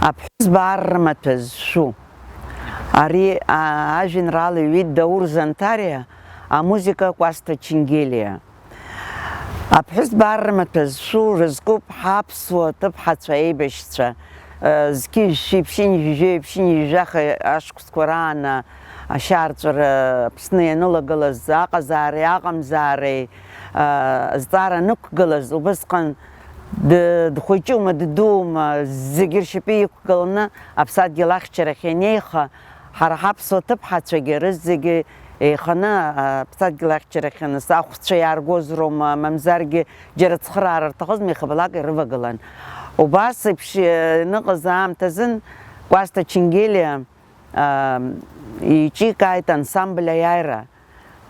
Аԥҳәызба аррамаҭәаз шәу. Ари ажәеинраала иҩит Даур Зантариа, амузика Кәасҭа Ченгелиа. Аԥҳәызба аррамаҭәаз шәу рызкуп ҳаԥсуа ҭыԥҳацәа еибашьцәа. Зқьи ԥшьынжәижәеи ԥшьынжәижәаха ашықәсқәа раан ашьаарҵәара Аԥсны ианылагылаз аҟазаареи аҟамзаареи азҵаара анықәгылаз убысҟан дхәыҷума ддуума зегьы ршьапы иқәгыланы Аԥсадгьыл ахьчарахь ианеиха, ҳара ҳаԥсуа ҭыԥҳацәагьы рызегьы еиханы Аԥсадгьыл ахьчарахь аныс ахәцәа иааргоз роума, мамзаргьы џьара цхыраара рҭахызма ихабалак ирывагылан. Убас еиԥш ныҟаз аамҭазын Кәасҭа Ченгелиа иҿикааит ансамбль аиааира,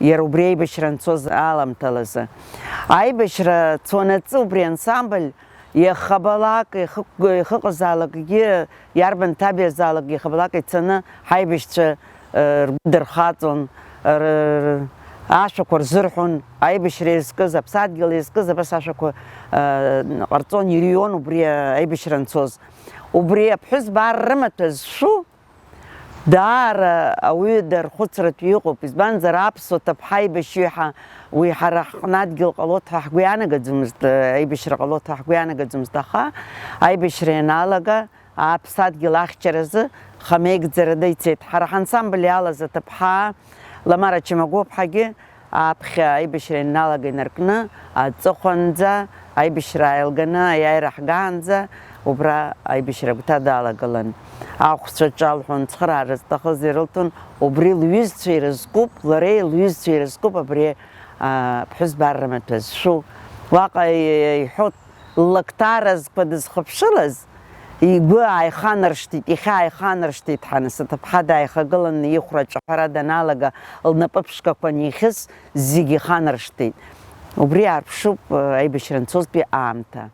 иара убри аибашьра анцоз аламҭалазы. Аибашьра цонаҵы убри ансамбль иахабалак ихыҟазаалакгьы, иарбан ҭабиазаалакгьы ихабалак ицаны ҳаибашьцәа ргәы дырхаҵон, ашәақәа рзырҳәон, аибашьра иазкыз, Аԥсадгьыл иазкыз абас ашәақәа ҟарҵон, ирион убри аибашьра анцоз. Убри аԥҳәызба аррамаҭәаз шәу даара ауаҩы дархәыцратәы иҟоуп, избанзар аԥсуа ҭыԥҳа аибашьҩы уи ҳара ҳҟны адгьыл ҟалоит ҳәа ҳгәы иаанагаӡомызт, аибашьра ҟалоит ҳәа ҳгәы иаанагаӡомызт, аха аибашьра ианалага Аԥсадгьыл ахьчаразы хамеигӡарада ицеит. Ҳара ҳансамбль иалаз аҭыԥҳа Ламара Чамагәыԥҳагьы аԥхьа аибашьра ианалага инаркны аҵыхәанӡа аибашьра ааилганы аиааира ҳгаанӡа убра аибашьра агәҭа далагалан. Ахәцәа ҿалҳәон, цхыраара зҭахыз ирылҭон, убри лҩызцәа ирызкуп, лареи лҩызцәа ирызкуп абри аԥҳәызба аррамаҭәаз шәу. Уаҟа иҳәоит ллакҭаразқәа дызхыԥшылаз игәы ааиханаршҭит, ихьаа ааиханаршҭит ҳаныс аҭыԥҳа дааихагыланы ихәра аҿаҳәара даналага, лнапы ԥшқақәа анихьыс зегьы иханаршҭит. Убри аарԥшуп аибашьра анцозтәи аамҭа.